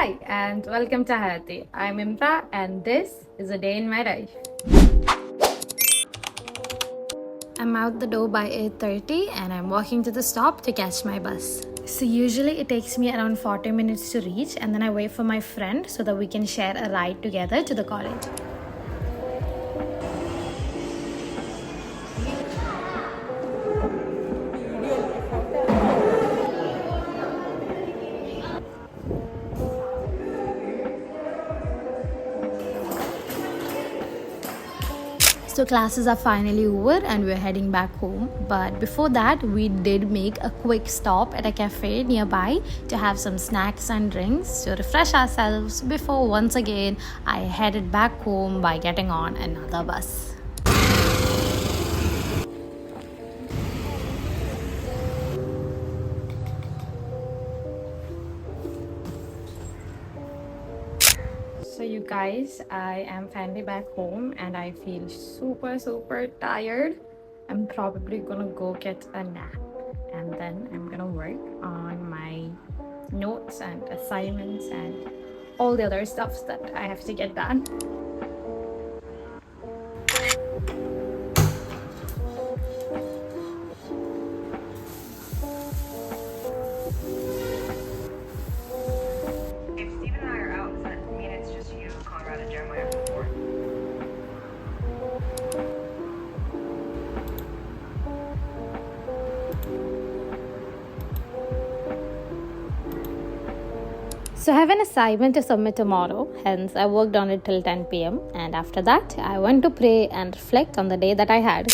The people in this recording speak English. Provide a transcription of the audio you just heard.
Hi and welcome to Hayati. I'm Imra and this is a day in my life. I'm out the door by 8:30 and I'm walking to the stop to catch my bus. So usually it takes me around 40 minutes to reach, and then I wait for my friend so that we can share a ride together to the college. So classes are finally over and we're heading back home. But before that, we did make a quick stop at a cafe nearby to have some snacks and drinks to refresh ourselves before once again I headed back home by getting on another bus. So you guys, I am finally back home and I feel super tired. I'm probably gonna go get a nap and then I'm gonna work on my notes and assignments and all the other stuff that I have to get done. If Steve and I are out, does that mean it's just you, Conrad, and Jeremiah for 4? So I have an assignment to submit tomorrow, hence I worked on it till 10 p.m. and after that I went to pray and reflect on the day that I had.